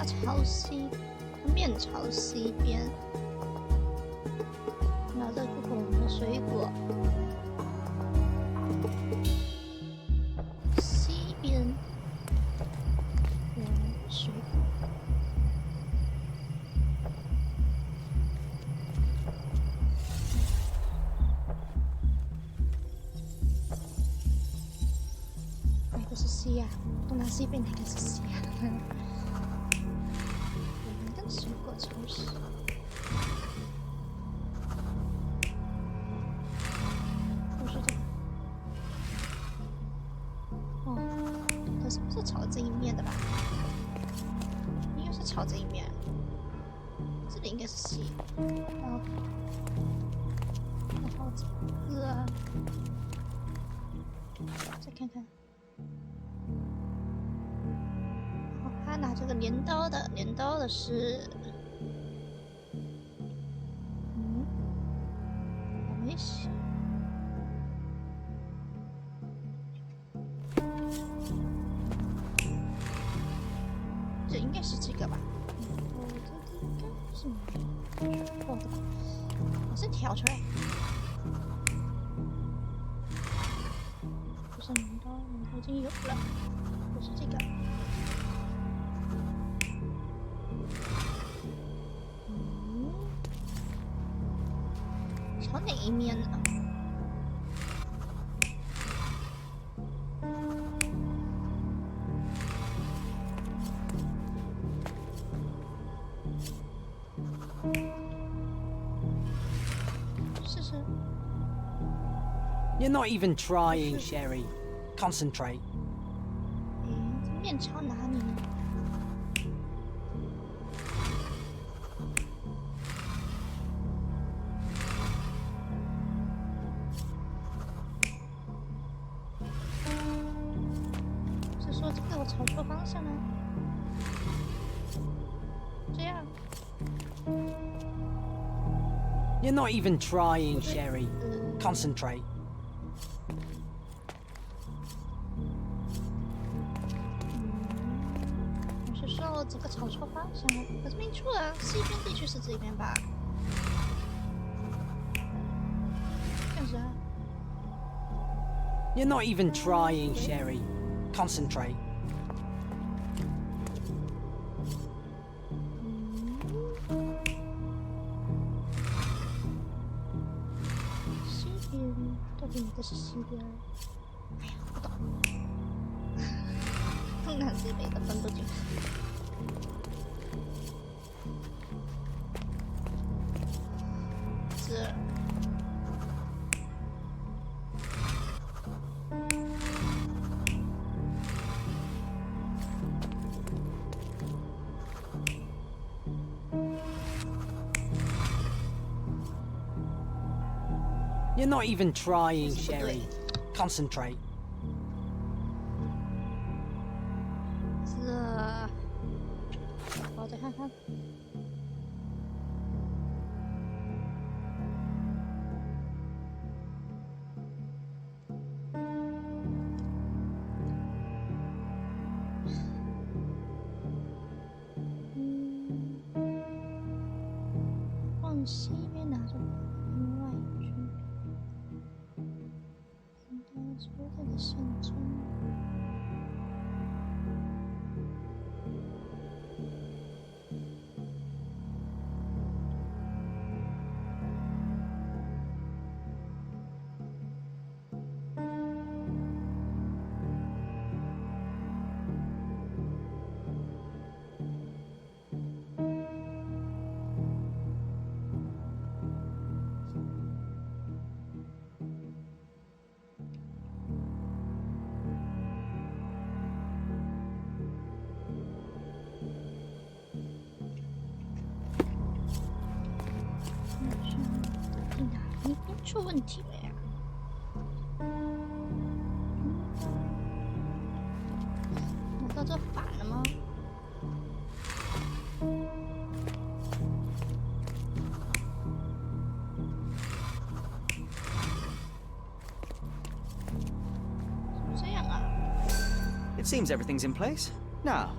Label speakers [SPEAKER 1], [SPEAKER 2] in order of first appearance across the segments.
[SPEAKER 1] 它朝西，面朝西边，拿着不同的水果。西边有水果。哪个是西呀？东南西北哪个是西呀？人跟水果超市。不是这个。哦，可是不是朝这一面的吧？应该是朝这一面。这里应该是西。然后这个，再看看。他拿这个镰刀的是，还没写。这应该是这个吧？这应该是没错的吧？我先挑出来。不是镰刀已经有了，不是这个。朝哪一面呢？试试。
[SPEAKER 2] You're not even trying, Sherry. Concentrate.
[SPEAKER 1] 面朝哪里呢？是说这个我朝错方向了？这样。
[SPEAKER 2] You're not even trying, Sherry. Concentrate.
[SPEAKER 1] 我是说这个朝错方向了，可是没错啊，西边地区是这边吧？这样子啊。
[SPEAKER 2] You're not even trying, Sherry. Concentrate.
[SPEAKER 1] 西边，到底哪个是西边？哎呀，不懂。东南西北的分不清。这。
[SPEAKER 2] You're not even trying, Sherry. Concentrate.
[SPEAKER 1] 这，我再看看。往西边拿着另外一句，应该出这个线中。出问题了呀！难道这反了吗？It
[SPEAKER 3] seems everything's in place. Now,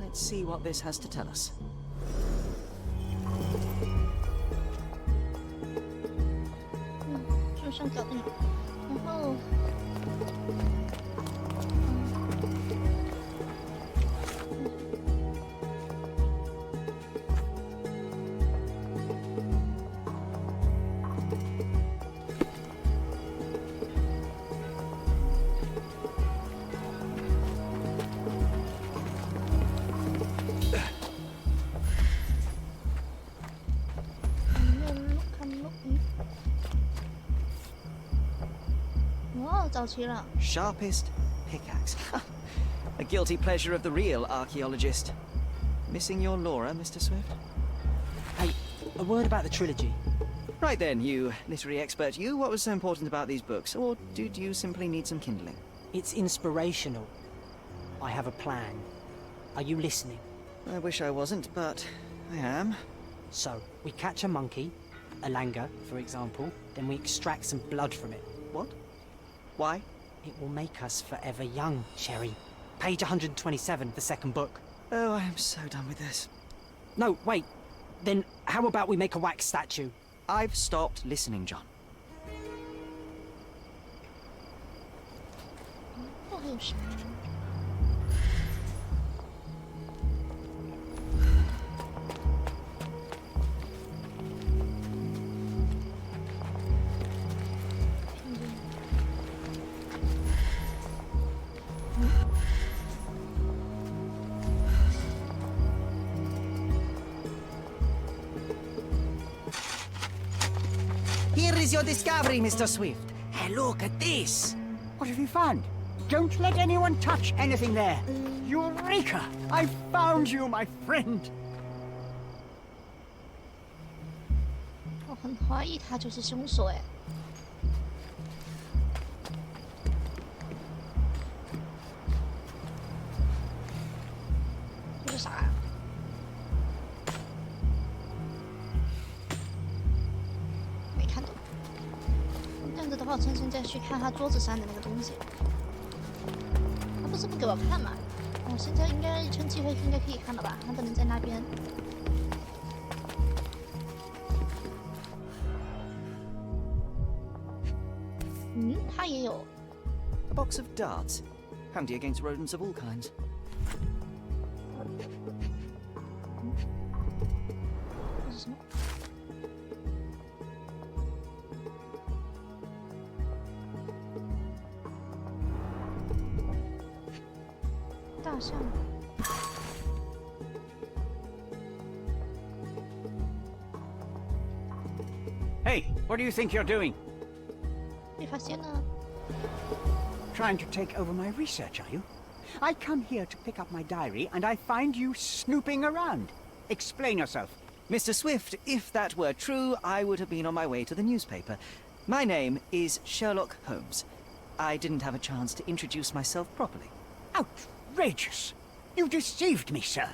[SPEAKER 3] Let's see what this has to tell us.
[SPEAKER 1] 就像搞定了，然后。早期了。
[SPEAKER 3] Sharpest pickaxe. A guilty pleasure of the real archaeologist. Missing your Laura, Mr. Swift?
[SPEAKER 2] Hey, a word about the trilogy.
[SPEAKER 3] Right then, you literary expert, you, what was so important about these books? Or did you simply need some kindling?
[SPEAKER 2] It's inspirational. I have a plan. Are you listening?
[SPEAKER 3] I wish I wasn't, but I am.
[SPEAKER 2] So, we catch a monkey, a langur, for example, then we extract some blood from it.
[SPEAKER 3] What? Why?
[SPEAKER 2] It will make us forever young, Sherry. Page 127, the second book.
[SPEAKER 3] Oh, I am so done with this.
[SPEAKER 2] No, wait. Then how about we make a wax statue?
[SPEAKER 3] I've stopped listening, John.
[SPEAKER 1] 这还有啥？Here
[SPEAKER 3] is your discovery, Mr. Swift. Hey, look at this.
[SPEAKER 4] What have you found? Don't let anyone touch anything there. Eureka! I found you, my friend.
[SPEAKER 1] 我很怀疑他就是凶手哎。这是啥呀？没看懂。这样子的话，我趁现在去看他桌子上的那个东西。他不是不给我看嘛？我现在应该趁机会应该可以看了吧？他可能在那边。 他也有。
[SPEAKER 3] A box of darts. Handy against rodents of all kinds.
[SPEAKER 1] 这是什么？大象。
[SPEAKER 4] Hey, what do you think you're doing?
[SPEAKER 1] 被发现了。
[SPEAKER 4] Trying to take over my research, are you? I come here to pick up my diary, and I find you snooping around. Explain yourself.
[SPEAKER 3] Mr. Swift, if that were true, I would have been on my way to the newspaper. My name is Sherlock Holmes. I didn't have a chance to introduce myself properly.
[SPEAKER 4] Outrageous! You deceived me, sir.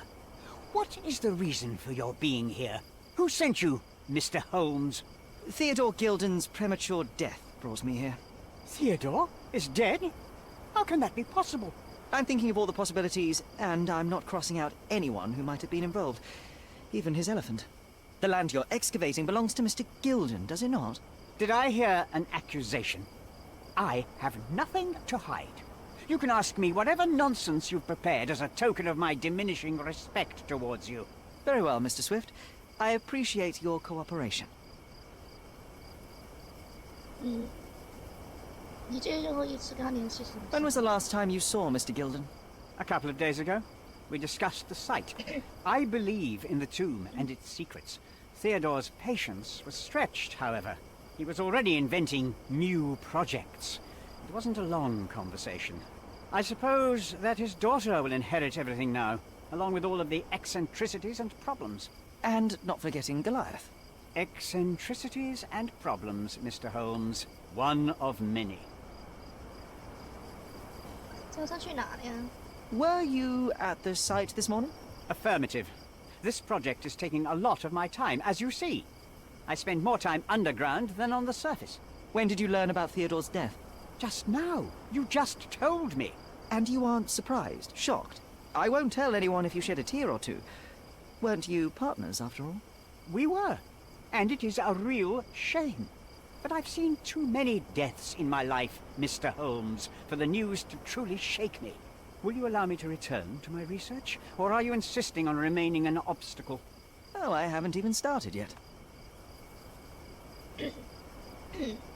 [SPEAKER 4] What is the reason for your being here? Who sent you, Mr. Holmes?
[SPEAKER 3] Theodore Gilden's premature death brought me here.
[SPEAKER 4] Theodore is dead? How can that be possible?
[SPEAKER 3] I'm thinking of all the possibilities, and I'm not crossing out anyone who might have been involved. Even his elephant. The land you're excavating belongs to Mr. Gilden, does it not?
[SPEAKER 4] Did I hear an accusation? I have nothing to hide. You can ask me whatever nonsense you've prepared as a token of my diminishing respect towards you.
[SPEAKER 3] Very well, Mr. Swift. I appreciate your cooperation.
[SPEAKER 1] 你这最后一次跟他联系是？
[SPEAKER 3] When was the last time you saw Mr. Gilden?
[SPEAKER 4] A couple of days ago, we discussed the site. I believe in the tomb and its secrets. Theodore's patience was stretched, however. He was already inventing new projects. It wasn't a long conversation. I suppose that his daughter will inherit everything now, along with all of the eccentricities and problems.
[SPEAKER 3] And not forgetting Goliath.
[SPEAKER 4] Eccentricities and problems, Mr. Holmes. One of many.
[SPEAKER 1] 早上去哪了呀？
[SPEAKER 3] Were you at the site this morning?
[SPEAKER 4] Affirmative. This project is taking a lot of my time, as you see. I spend more time underground than on the surface.
[SPEAKER 3] When did you learn about Theodore's death?
[SPEAKER 4] Just now. You just told me.
[SPEAKER 3] And you aren't surprised, shocked? I won't tell anyone if you shed a tear or two. Weren't you partners, after all?
[SPEAKER 4] We were. And it is a real shame. But I've seen too many deaths in my life, Mr. Holmes, for the news to truly shake me. Will you allow me to return to my research? Or are you insisting on remaining an obstacle?
[SPEAKER 3] Oh, I haven't even started yet.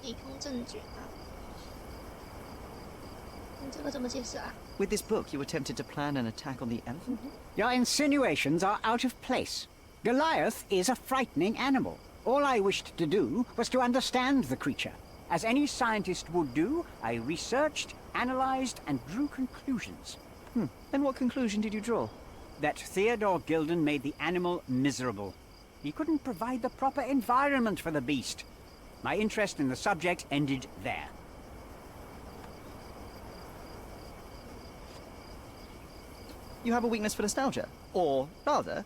[SPEAKER 1] 以空证据啊，你这个怎么解释啊？
[SPEAKER 3] With this book, you attempted to plan an attack on the elephant?
[SPEAKER 4] Your insinuations are out of place. Goliath is a frightening animal. All I wished to do was to understand the creature. As any scientist would do, I researched, analyzed, and drew conclusions.
[SPEAKER 3] And what conclusion did you draw?
[SPEAKER 4] That Theodore Gilden made the animal miserable. He couldn't provide the proper environment for the beast. My interest in the subject ended there.
[SPEAKER 3] You have a weakness for nostalgia. Or, rather,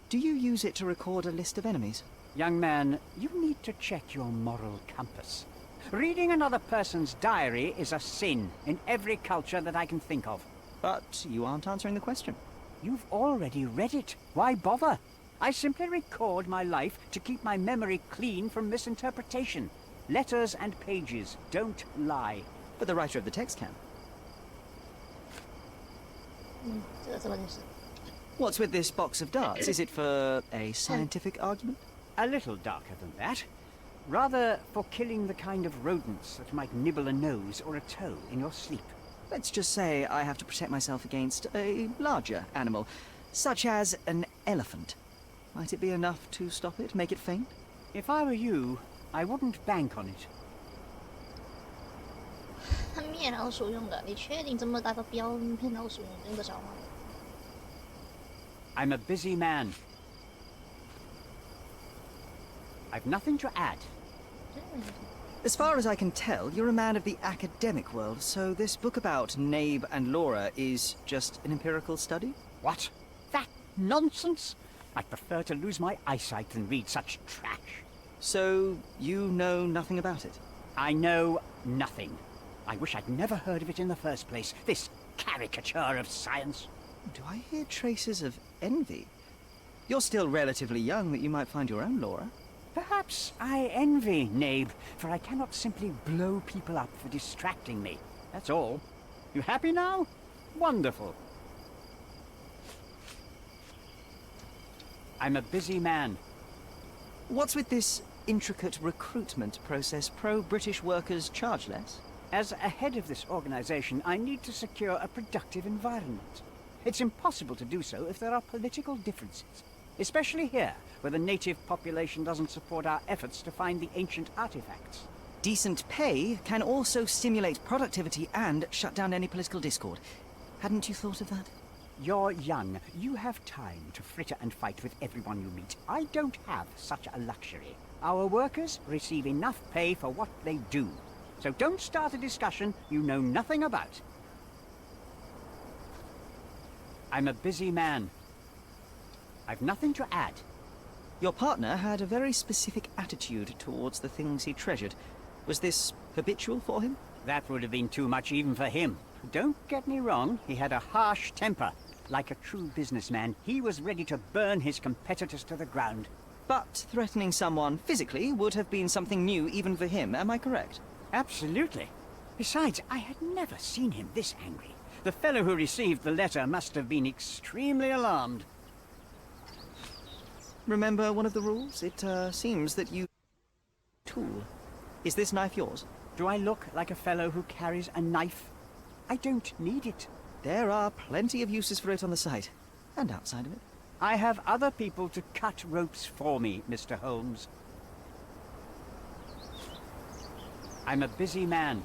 [SPEAKER 3] do you use it to record a list of enemies?
[SPEAKER 4] Young man, you need to check your moral compass. Reading another person's diary is a sin in every culture that I can think of.
[SPEAKER 3] But you aren't answering the question.
[SPEAKER 4] You've already read it. Why bother? I simply record my life to keep my memory clean from misinterpretation. Letters and pages don't lie.
[SPEAKER 3] But the writer of the text can.
[SPEAKER 1] 这个怎么解释？
[SPEAKER 3] What's with this box of darts? Is it for a scientific argument?
[SPEAKER 4] A little darker than that. Rather for killing the kind of rodents that might nibble a nose or a toe in your sleep.
[SPEAKER 3] Let's just say I have to protect myself against a larger animal, such as an elephant. Might it be enough to stop it, make it faint?
[SPEAKER 4] If I were you, I wouldn't bank on it.
[SPEAKER 1] 灭老鼠用的，你确定这么大个标灭老鼠用得着吗？
[SPEAKER 4] I'm a busy man. I've nothing to add.
[SPEAKER 3] As far as I can tell, you're a man of the academic world, so this book about Nabe and Laura is just an empirical study?
[SPEAKER 4] What? That nonsense? I'd prefer to lose my eyesight than read such trash.
[SPEAKER 3] So, you know nothing about it?
[SPEAKER 4] I know nothing. I wish I'd never heard of it in the first place, this caricature of science.
[SPEAKER 3] Do I hear traces of envy? You're still relatively young that you might find your own Laura.
[SPEAKER 4] Perhaps I envy Nabe, for I cannot simply blow people up for distracting me. That's all. You happy now? Wonderful. I'm a busy man.
[SPEAKER 3] What's with this intricate recruitment process? Pro-British workers charge less?
[SPEAKER 4] As a head of this organization, I need to secure a productive environment. It's impossible to do so if there are political differences, especially here, where the native population doesn't support our efforts to find the ancient artifacts.
[SPEAKER 3] Decent pay can also stimulate productivity and shut down any political discord. Hadn't you thought of that?
[SPEAKER 4] You're young. You have time to fritter and fight with everyone you meet. I don't have such a luxury. Our workers receive enough pay for what they do. So don't start a discussion you know nothing about. I'm a busy man. I've nothing to add.
[SPEAKER 3] Your partner had a very specific attitude towards the things he treasured. Was this habitual for him?
[SPEAKER 4] That would have been too much even for him. Don't get me wrong, he had a harsh temper. Like a true businessman, he was ready to burn his competitors to the ground.
[SPEAKER 3] But threatening someone physically would have been something new even for him, am I correct?
[SPEAKER 4] Absolutely. Besides, I had never seen him this angry. The fellow who received the letter must have been extremely alarmed.
[SPEAKER 3] Remember one of the rules? It seems that you... tool. Is this knife yours?
[SPEAKER 4] Do I look like a fellow who carries a knife? I don't need it.
[SPEAKER 3] There are plenty of uses for it on the site, and outside of it.
[SPEAKER 4] I have other people to cut ropes for me, Mr. Holmes. I'm a busy man.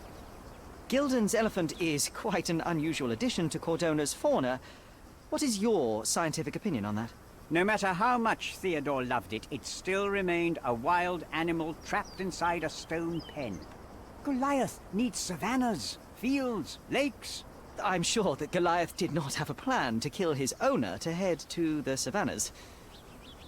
[SPEAKER 3] Gilden's elephant is quite an unusual addition to Cordona's fauna. What is your scientific opinion on that?
[SPEAKER 4] No matter how much Theodore loved it, it still remained a wild animal trapped inside a stone pen. Goliath needs savannas, fields, lakes.
[SPEAKER 3] I'm sure that Goliath did not have a plan to kill his owner to head to the savannas.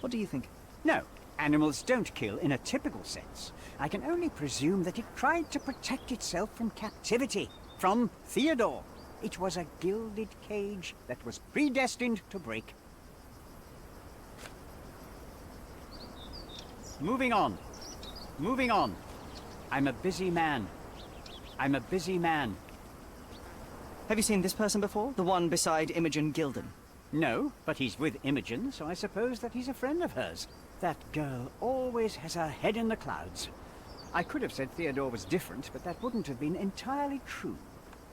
[SPEAKER 3] What do you think?
[SPEAKER 4] No, animals don't kill in a typical sense. I can only presume that it tried to protect itself from captivity, from Theodore. It was a gilded cage that was predestined to break. Moving on. Moving on. I'm a busy man. I'm a busy man.
[SPEAKER 3] Have you seen this person before? The one beside Imogen Gilden?
[SPEAKER 4] No, but he's with Imogen, so I suppose that he's a friend of hers. That girl always has her head in the clouds. I could have said Theodore was different, but that wouldn't have been entirely true.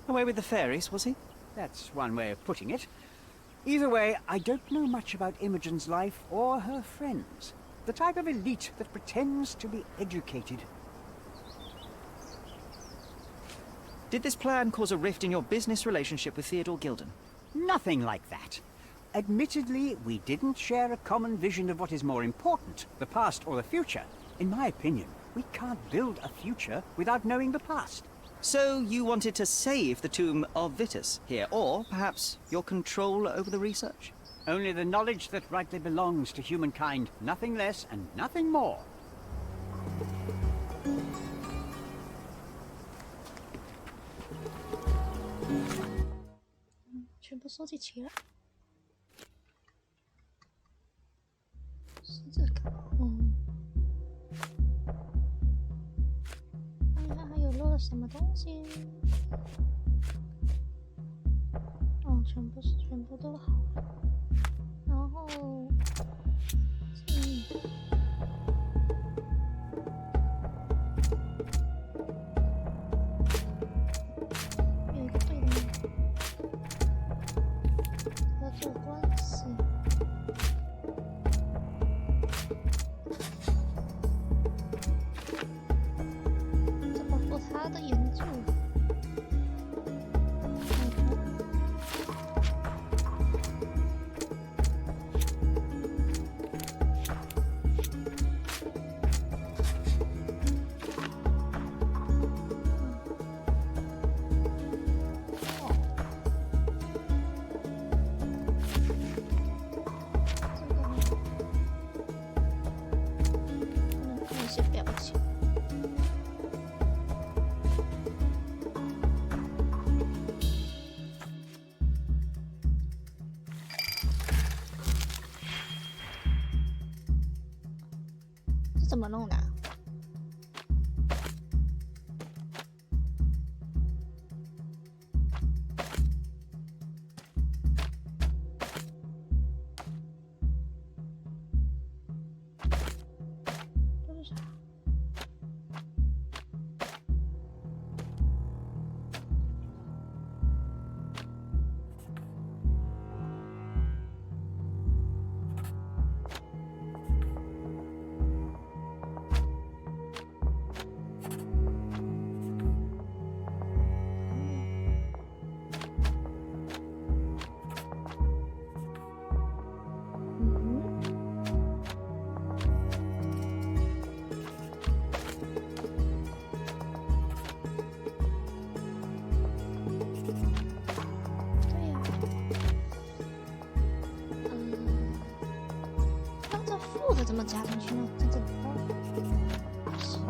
[SPEAKER 3] Away with the fairies, was he?
[SPEAKER 4] That's one way of putting it. Either way, I don't know much about Imogen's life or her friends. The type of elite that pretends to be educated.
[SPEAKER 3] Did this plan cause a rift in your business relationship with Theodore Gilden?
[SPEAKER 4] Nothing like that. Admittedly, we didn't share a common vision of what is more important, the past or the future. In my opinion, we can't build a future without knowing the past.
[SPEAKER 3] So you wanted to save the tomb of Vitus here, or perhaps your control over the research?
[SPEAKER 4] Only the knowledge that rightly belongs to humankind, nothing less and nothing more.
[SPEAKER 1] 全部收集齐了。是这个，看看还有漏了什么东西。哦，全部都好了。然后，有一个对的。 合作关系，这保护他的研究。怎么弄的？这是啥？怎么加进去呢？这怎么包？行。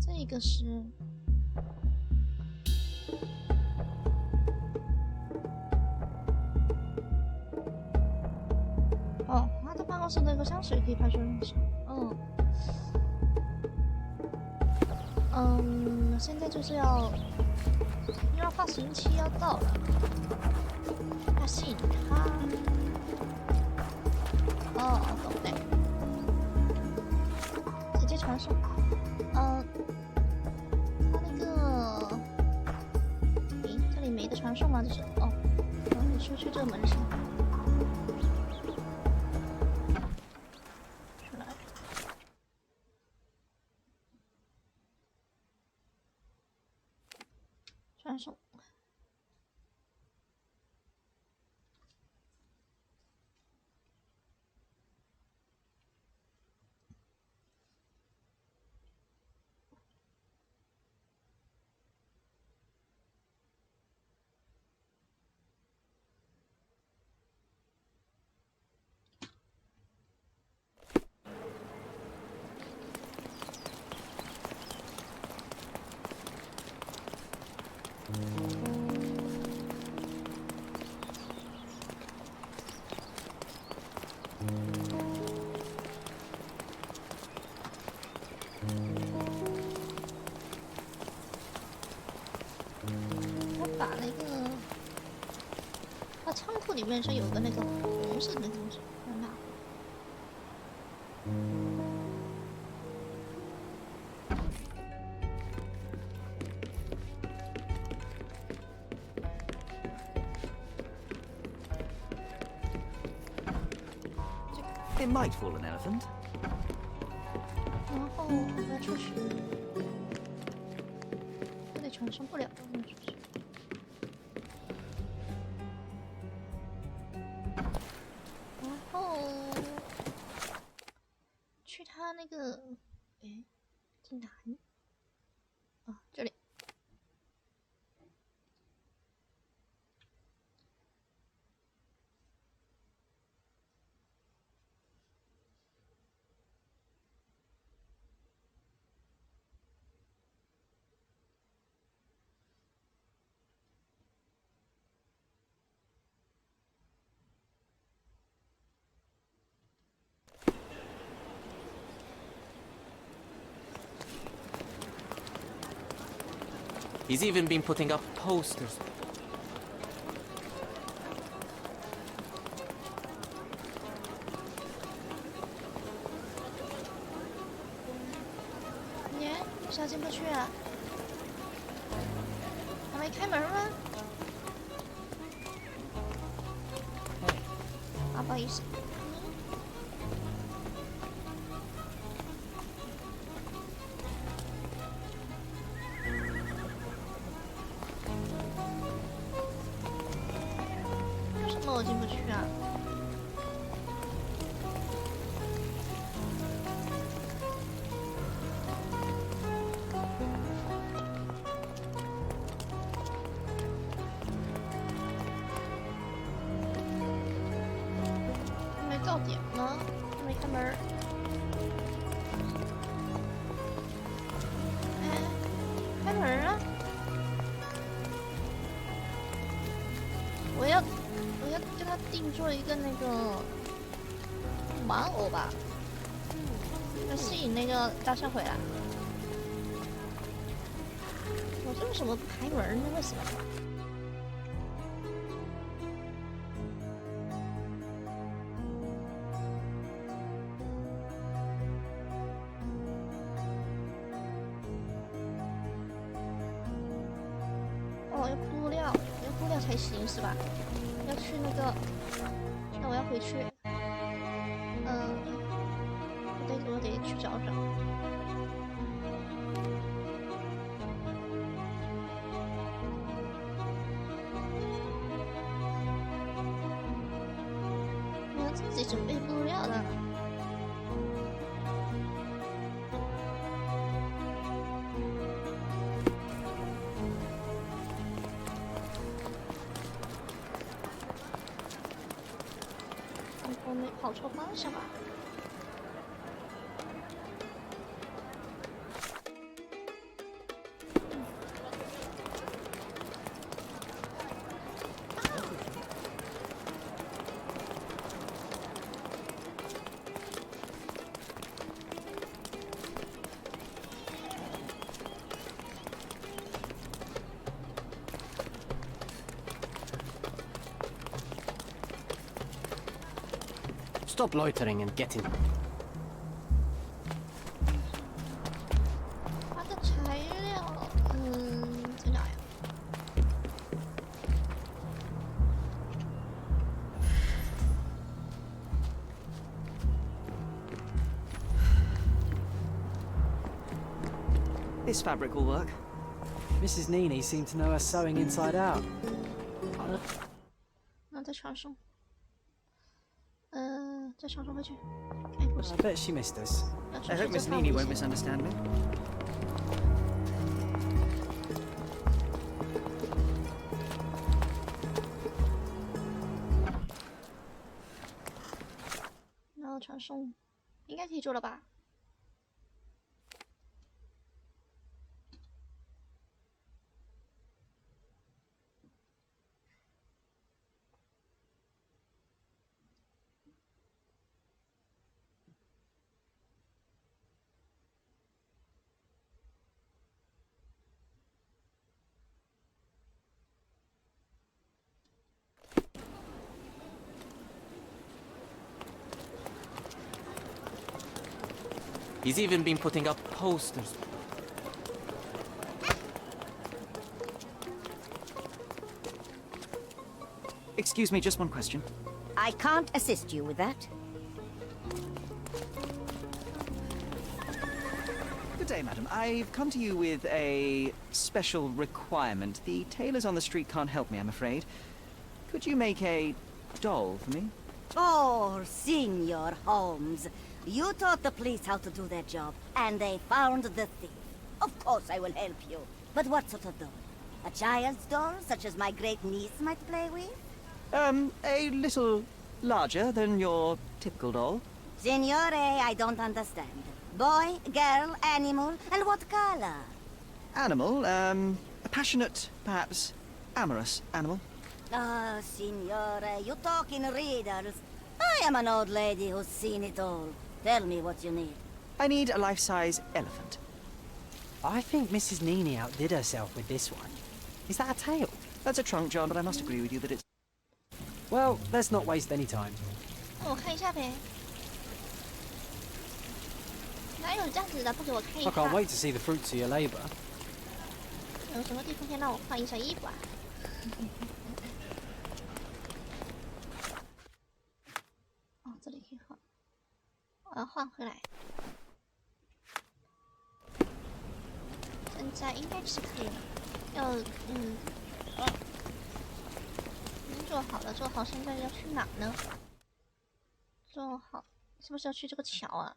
[SPEAKER 1] 这个是，哦，他的办公室那个香水可以拍出认识，现在就是要，因为发行期要到了，要吸引他，哦，懂嘞，直接传送，没得传送吗？这是哦，然后你出去这个门先。出来。传送。我把那个，仓库里面是有个那个红色的那个东西，看到。
[SPEAKER 3] It might fool an elephant.
[SPEAKER 1] 然后我要出去，这里传送不了，我要出去。然后去他那个，哎，在哪里？啊，这里。
[SPEAKER 5] He's even been putting up posters.
[SPEAKER 1] 耶，为啥进不去啊？还没开门吗？啊，不好意思。为什么我进不去啊？还没到点呢，还没开门儿。哎，开门儿啊！我要给他定做一个那个玩偶吧，要吸引那个大象回来。我这为什么不开门呢？为什么？哦，要布料，要布料才行是吧？要去那个，那我要回去。我得去找找。我要自己准备布料的。我没跑错方向吧
[SPEAKER 2] ？Stop loitering and get in.
[SPEAKER 1] 它的材料，在哪呀？
[SPEAKER 3] This fabric will work.
[SPEAKER 2] Mrs. Nini seemed to know her sewing inside out.
[SPEAKER 1] 好了，那在床上，在床上回去看故事
[SPEAKER 2] I。bet she missed us.
[SPEAKER 1] 要出
[SPEAKER 3] I
[SPEAKER 1] 去
[SPEAKER 3] hope
[SPEAKER 1] 就
[SPEAKER 3] Miss
[SPEAKER 1] 看
[SPEAKER 3] Nini
[SPEAKER 1] 故
[SPEAKER 3] won't
[SPEAKER 1] 事。
[SPEAKER 3] misunderstand me.
[SPEAKER 1] 然后传送应该可以做了吧？
[SPEAKER 5] He's even been putting up posters.
[SPEAKER 3] Excuse me, just one question.
[SPEAKER 6] I can't assist you with that.
[SPEAKER 3] Good day, madam. I've come to you with a special requirement. The tailors on the street can't help me, I'm afraid. Could you make a doll for me?
[SPEAKER 6] Oh, Senor Holmes. You taught the police how to do their job, and they found the thief. Of course I will help you. But what sort of doll? A child's doll, such as my great-niece might play with?
[SPEAKER 3] A little larger than your typical doll.
[SPEAKER 6] Signore, I don't understand. Boy, girl, animal, and what color?
[SPEAKER 3] Animal, a passionate, perhaps amorous animal.
[SPEAKER 6] Ah, Signore, you talk in riddles. I am an old lady who's seen it all. Tell me what you need.
[SPEAKER 3] I need a life-size elephant.
[SPEAKER 2] I think Mrs. Nini outdid herself with this one. Is that a tail?
[SPEAKER 3] That's a trunk, John, but I must agree with you that it's...
[SPEAKER 2] Well, let's not waste any time.
[SPEAKER 1] 我看一下呗。哪有这样子的？不给我看一
[SPEAKER 2] I
[SPEAKER 1] 下？
[SPEAKER 2] can't wait to see the fruits of your labour.
[SPEAKER 1] 有什么地方可以让我换一下衣服啊？哦，这里可以换。我要换回来。现在应该是可以了。要做好了，做好。现在要去哪呢？做好，是不是要去这个桥啊？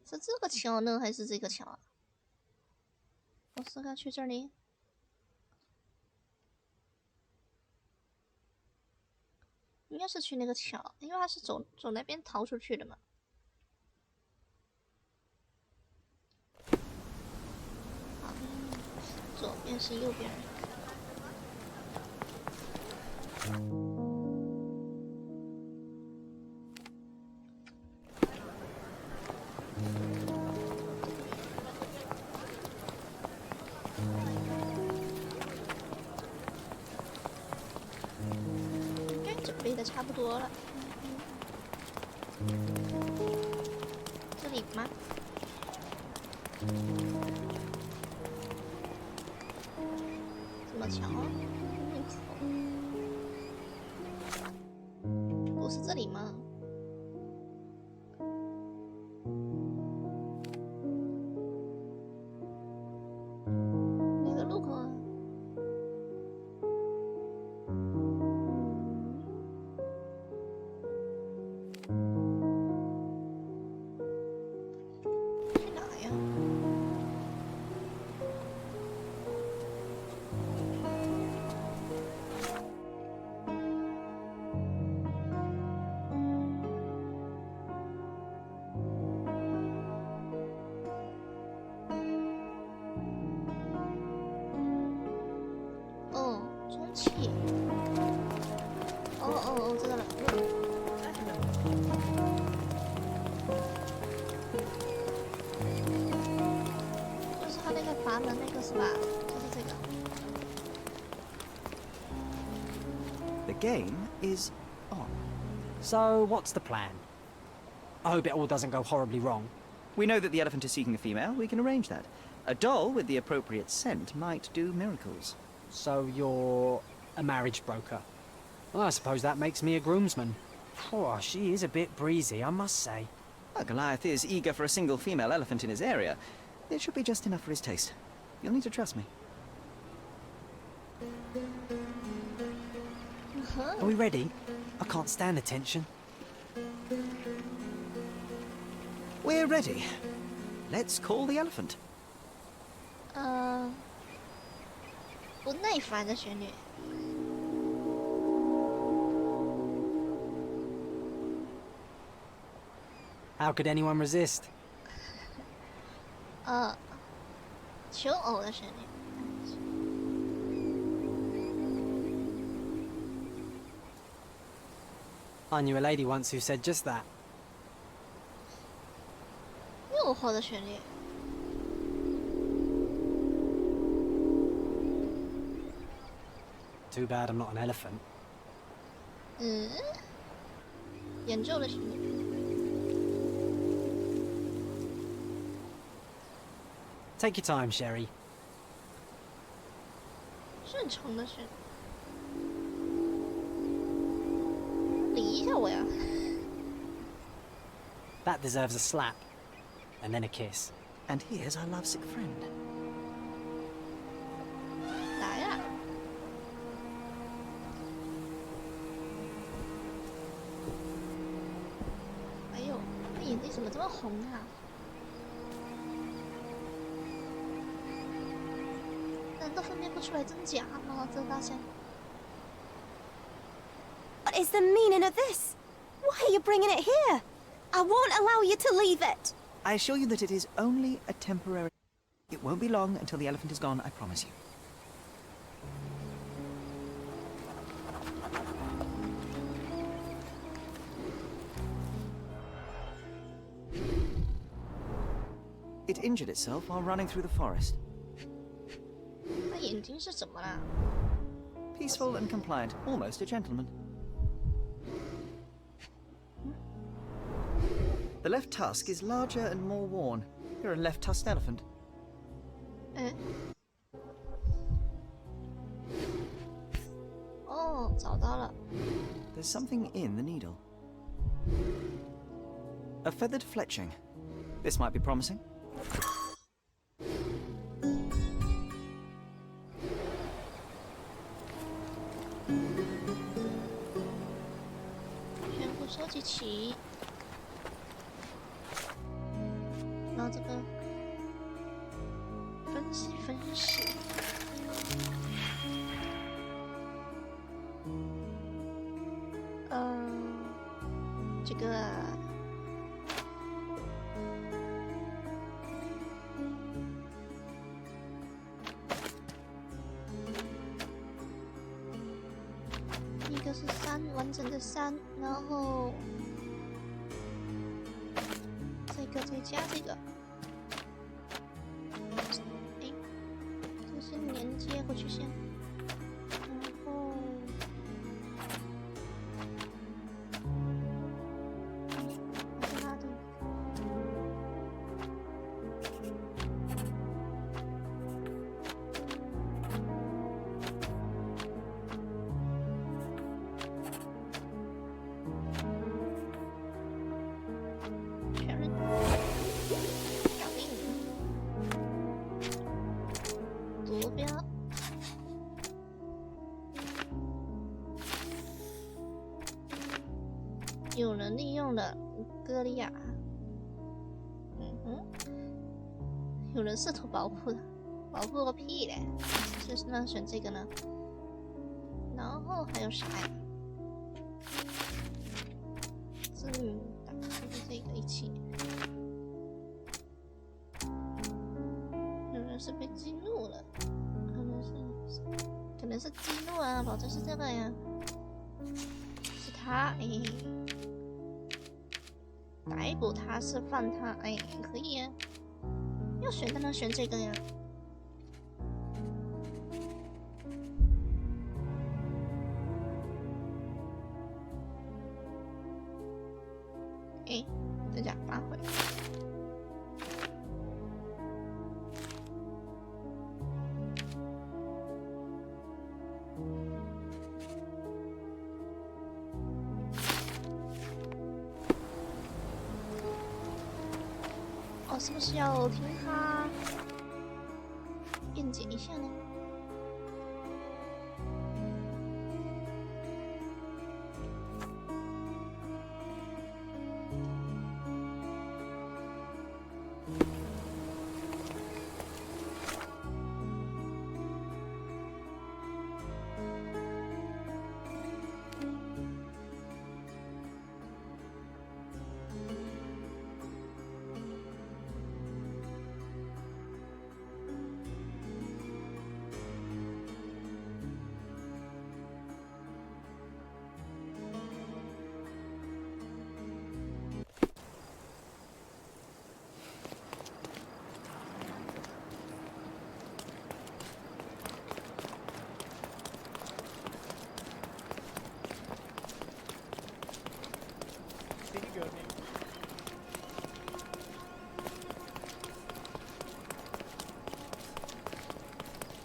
[SPEAKER 1] 是这个桥呢，还是这个桥啊？我是要去这里。应该是去那个桥，因为他是走那边逃出去的嘛。好，左边是右边。应该准备的差不多了。这里吗？怎么桥？入口不是这里吗？哪个路口啊？去哪呀？哦，充气。哦，知道了。就是他那个阀门那个是吧？就是这个。
[SPEAKER 3] The game is on.
[SPEAKER 2] So, what's the plan? I hope it all doesn't go horribly wrong.
[SPEAKER 3] We know that the elephant is seeking a female. We can arrange that. A doll with the appropriate scent might do miracles.
[SPEAKER 2] So, you're a marriage broker. Well, I suppose that makes me a groomsman. Oh, she is a bit breezy, I must say.
[SPEAKER 3] Well, Goliath is eager for a single female elephant in his area. It should be just enough for his taste. You'll need to trust me.
[SPEAKER 2] Are we ready? I can't stand the tension.
[SPEAKER 3] We're ready. Let's call the elephant.
[SPEAKER 1] 不耐烦的旋律。
[SPEAKER 2] How could anyone resist?
[SPEAKER 1] 求偶的旋律。
[SPEAKER 2] I knew a lady once who said just that.
[SPEAKER 1] 诱惑的旋律。
[SPEAKER 2] Too bad I'm not an elephant.
[SPEAKER 1] 演奏的旋律。
[SPEAKER 2] Take your time, Sherry.
[SPEAKER 1] 顺从的旋律。理一下我呀。
[SPEAKER 2] That deserves a slap. And then a kiss.
[SPEAKER 3] And here's our lovesick friend.
[SPEAKER 1] 来呀。哎呦，他眼睛怎么这么红啊？难道分辨不出来真假吗？这大象。
[SPEAKER 6] What is the meaning of this? Why are you bringing it here? I won't allow you to leave it.
[SPEAKER 3] I assure you that it is only a temporary... It won't be long until the elephant is gone, I promise you. It injured itself while running through the forest.
[SPEAKER 1] 他眼睛是怎么啦？
[SPEAKER 3] Peaceful and compliant, almost a gentleman. The left tusk is larger and more worn. You're a left-tusked elephant.
[SPEAKER 1] 哎。哦，找到了。
[SPEAKER 3] There's something in the needle. A feathered fletching. This might be promising.
[SPEAKER 1] 全部收集齐。然后这个分析分析。这个一个是3，完整的3，然后这个再加这个，哎，这是连接回去先，然后。拉动。确认。搞定。图标。有人利用了歌利亚。有人试图保护的，保护个屁嘞！就是那选这个呢，然后还有啥呀？就是这个一起。有人是被激怒了，可能是激怒啊，保证是这个呀，是他哎。逮捕他，释放他，哎，可以啊。要选当然选这个呀。哎，等下发回。哦，是不是要听他辩解一下呢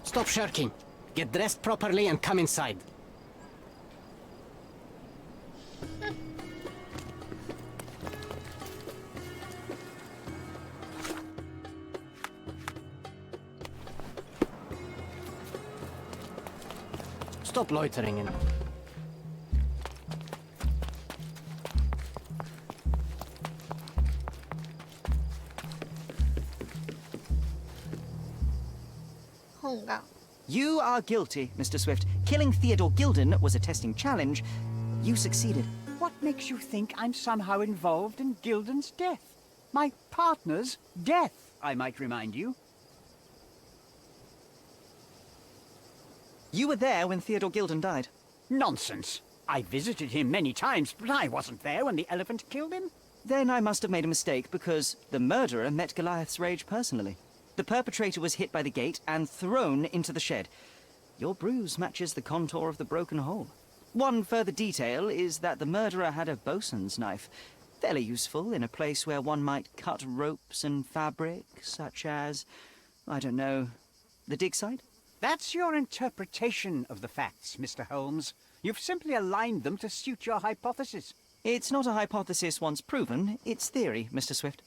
[SPEAKER 1] ？Stop
[SPEAKER 7] shirking. Get dressed properly and come inside. Stop loitering and...
[SPEAKER 3] You are guilty, Mr. Swift. Killing Theodore Gilden was a testing challenge. You succeeded.
[SPEAKER 4] What makes you think I'm somehow involved in Gilden's death? My partner's death, I might remind you.
[SPEAKER 3] You were there when Theodore Gilden died.
[SPEAKER 4] Nonsense. I visited him many times, but I wasn't there when the elephant killed him.
[SPEAKER 3] Then I must have made a mistake, because the murderer met Goliath's rage personally. The perpetrator was hit by the gate and thrown into the shed. Your bruise matches the contour of the broken hole. One further detail is that the murderer had a bosun's knife, fairly useful in a place where one might cut ropes and fabric, such as, I don't know, the dig site?
[SPEAKER 4] That's your interpretation of the facts, Mr. Holmes. You've simply aligned them to suit your hypothesis.
[SPEAKER 3] It's not a hypothesis once proven, it's theory, Mr. Swift.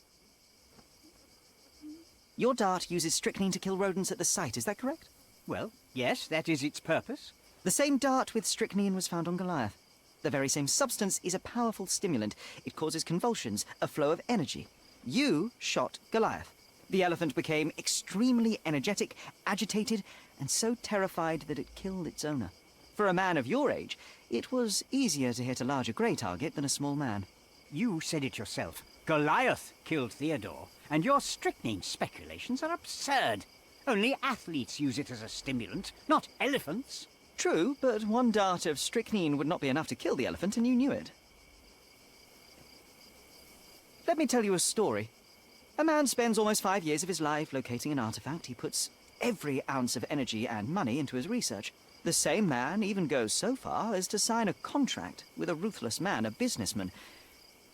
[SPEAKER 3] Your dart uses strychnine to kill rodents at the site, is that correct?
[SPEAKER 4] Well, yes, that is its purpose.
[SPEAKER 3] The same dart with strychnine was found on Goliath. The very same substance is a powerful stimulant. It causes convulsions, a flow of energy. You shot Goliath. The elephant became extremely energetic, agitated, and so terrified that it killed its owner. For a man of your age, it was easier to hit a larger grey target than a small man.
[SPEAKER 4] You said it yourself. Goliath killed Theodore, and your strychnine speculations are absurd. Only athletes use it as a stimulant, not elephants.
[SPEAKER 3] True, but one dart of strychnine would not be enough to kill the elephant, and you knew it. Let me tell you a story. A man spends almost 5 years of his life locating an artifact. He puts every ounce of energy and money into his research. The same man even goes so far as to sign a contract with a ruthless man, a businessman.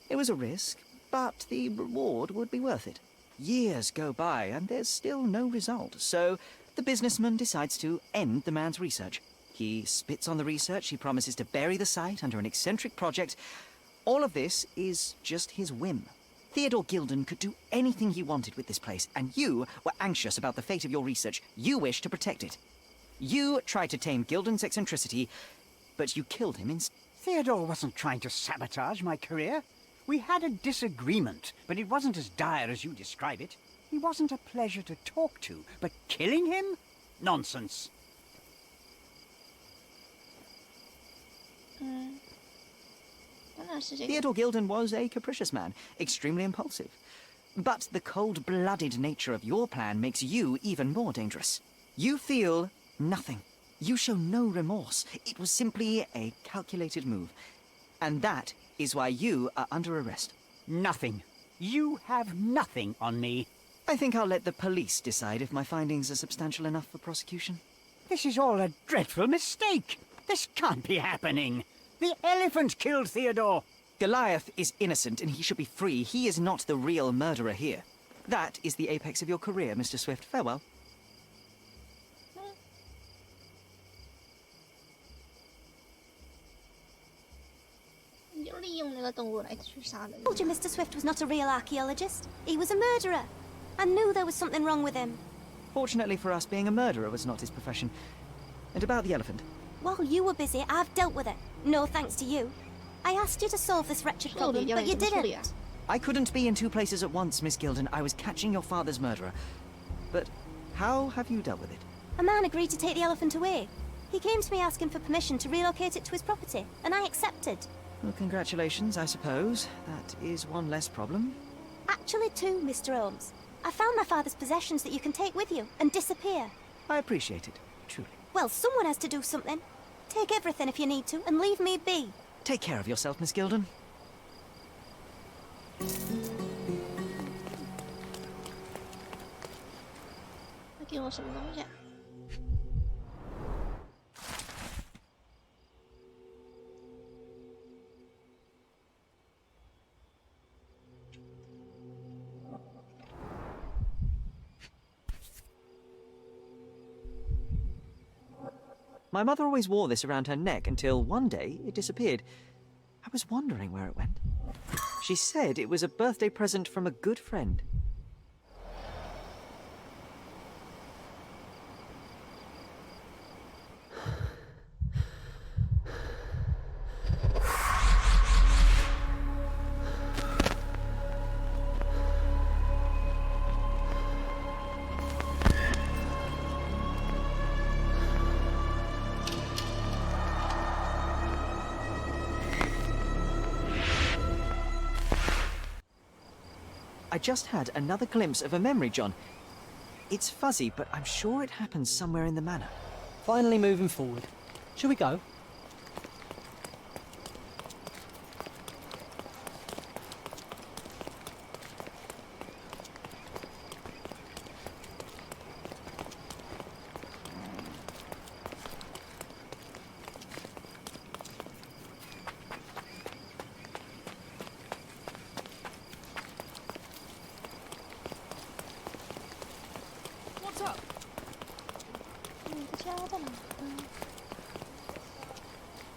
[SPEAKER 3] It was a risk, but the reward would be worth it. Years go by, and there's still no result, so the businessman decides to end the man's research. He spits on the research, he promises to bury the site under an eccentric project. All of this is just his whim. Theodore Gilden could do anything he wanted with this place, and you were anxious about the fate of your research. You wished to protect it. You tried to tame Gilden's eccentricity, but you killed him instead.
[SPEAKER 4] Theodore wasn't trying to sabotage my career. We had a disagreement, but it wasn't as dire as you describe it. He wasn't a pleasure to talk to, but killing him? Nonsense.
[SPEAKER 3] Theodore Gilden was a capricious man, extremely impulsive. But the cold-blooded nature of your plan makes you even more dangerous. You feel nothing. You show no remorse. It was simply a calculated move. And that is why you are under arrest.
[SPEAKER 4] Nothing. You have nothing on me.
[SPEAKER 3] I think I'll let the police decide if my findings are substantial enough for prosecution.
[SPEAKER 4] This is all a dreadful mistake. This can't be happening. The elephant killed Theodore.
[SPEAKER 3] Goliath is innocent and he should be free. He is not the real murderer here. That is the apex of your career, Mr. Swift. Farewell.
[SPEAKER 6] Told you Mr. Swift was not a real archaeologist. He was a murderer.
[SPEAKER 8] I knew there was something wrong with him.
[SPEAKER 3] Fortunately for us, being a murderer was not his profession. And about the elephant.
[SPEAKER 8] While you were busy, I've dealt with it. No thanks to you. I asked you to solve this wretched problem, but you didn't.
[SPEAKER 3] I couldn't be in two places at once, Miss Gilden. I was catching your father's murderer. But how have you dealt with it?
[SPEAKER 8] A man agreed to take the elephant away. He came to me asking for permission to relocate it to his property, and I accepted.
[SPEAKER 3] Well, congratulations, I suppose. That is one less problem.
[SPEAKER 8] Actually two, Mr. Holmes. I found my father's possessions that you can take with you and disappear.
[SPEAKER 3] I appreciate it, truly.
[SPEAKER 8] Well, someone has to do something. Take everything if you need to, and leave me be.
[SPEAKER 3] Take care of yourself, Miss Gilden.
[SPEAKER 1] 给我什么东西啊？
[SPEAKER 3] My mother always wore this around her neck until one day it disappeared. I was wondering where it went. She said it was a birthday present from a good friend. I just had another glimpse of a memory, John. It's fuzzy, but I'm sure it happens somewhere in the manor.
[SPEAKER 2] Finally moving forward. Shall we go?
[SPEAKER 5] What's up?
[SPEAKER 1] 你的家在哪呢？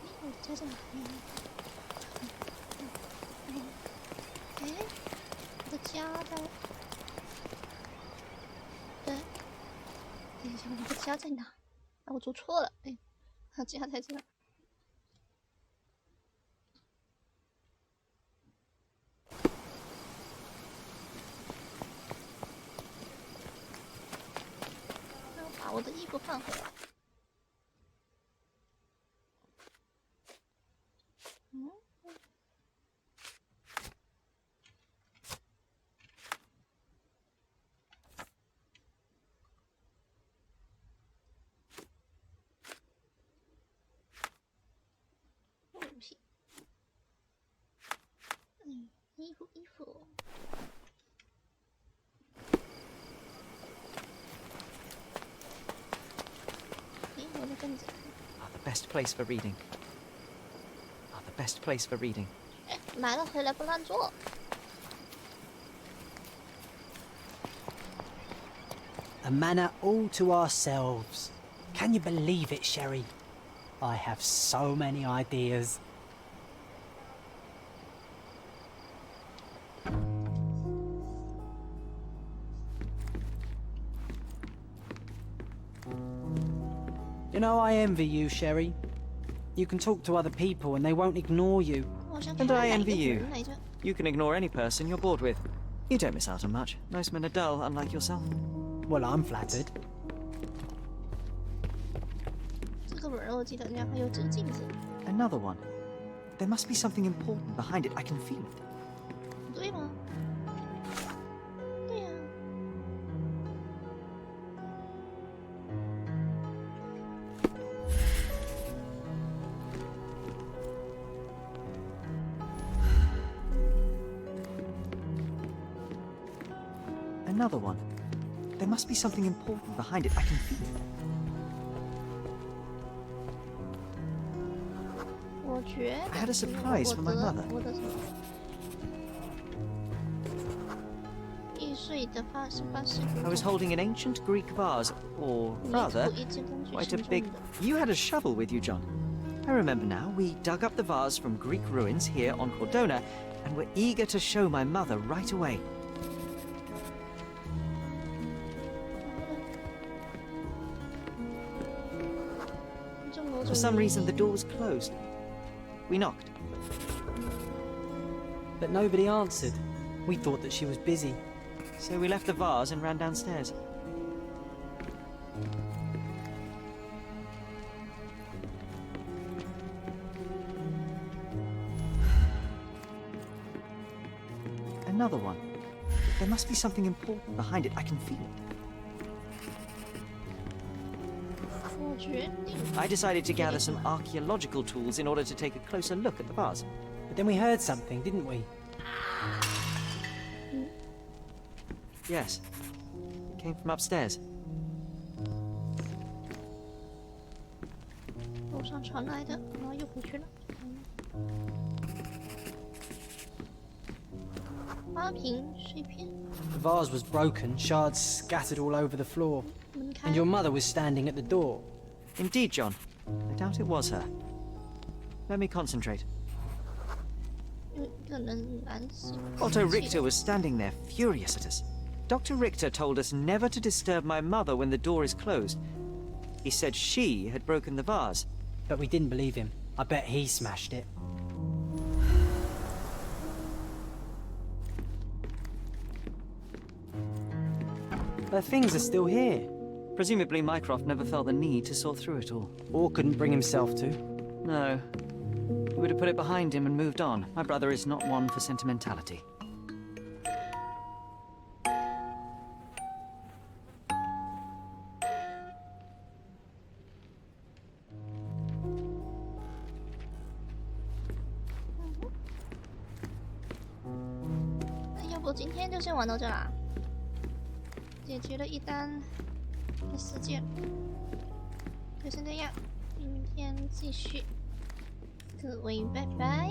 [SPEAKER 1] 你的家在哪呢？哎，我的家在……对，等一下，我的家在哪？啊，我做错了，哎，我家在这。 把我的衣服放回来。嗯。东西。衣服。
[SPEAKER 3] The best place for reading. The best place for reading.
[SPEAKER 1] 买了回来不乱做。
[SPEAKER 2] A manor all to ourselves. Can you believe it, Sherry? I have so many ideas. You know, I envy you, Sherry. You can talk to other people and they won't ignore you.
[SPEAKER 3] And I envy you. You can ignore any person you're bored with. You don't miss out on much. Most men are dull, unlike yourself.
[SPEAKER 2] Well, I'm flattered.
[SPEAKER 1] 这个本我记得人家还有这个镜子。
[SPEAKER 3] Another one. There must be something important behind it. I can feel it.
[SPEAKER 1] 对吗？对呀。
[SPEAKER 3] Another one. There must be something important behind it. I can feel it.
[SPEAKER 1] 我觉得
[SPEAKER 3] I had a surprise for my mother.
[SPEAKER 1] 我的什么？易碎的发饰。
[SPEAKER 3] I was holding an ancient Greek vase, or rather, quite a big... You had a shovel with you, John. I remember now. We dug up the vase from Greek ruins here on Cordona, and were eager to show my mother right away. For some reason, the door was closed. We knocked.
[SPEAKER 2] But nobody answered. We thought that she was busy.
[SPEAKER 3] So we left the vase and ran downstairs. Another one. There must be something important behind it. I can feel it.
[SPEAKER 1] 我决定
[SPEAKER 3] I decided to gather some archaeological tools in order to take a closer look at the vase.
[SPEAKER 2] But then we heard something, didn't we?
[SPEAKER 3] Yes. It came from upstairs.
[SPEAKER 1] 楼上传来的，然后又回去了。花瓶碎片，
[SPEAKER 2] The vase was broken, shards scattered all over the floor.
[SPEAKER 1] 门开
[SPEAKER 2] And。your mother was standing at the door.
[SPEAKER 3] Indeed, John. I doubt it was her. Let me concentrate.
[SPEAKER 1] 有一个人男性。
[SPEAKER 3] Otto Richter was standing there, furious at us. Dr. Richter told us never to disturb my mother when the door is closed. He said she had broken the vase.
[SPEAKER 2] But we didn't believe him. I bet he smashed it. Her things are still here.
[SPEAKER 3] Presumably, Mycroft never felt the need to sort through it all.
[SPEAKER 2] Or couldn't bring himself to.
[SPEAKER 3] No. He would have put it behind him and moved on. My brother is not one for sentimentality.
[SPEAKER 1] 那要不今天就先玩到这啦，解决了一单的事件，就先这样，明天继续，各位拜拜。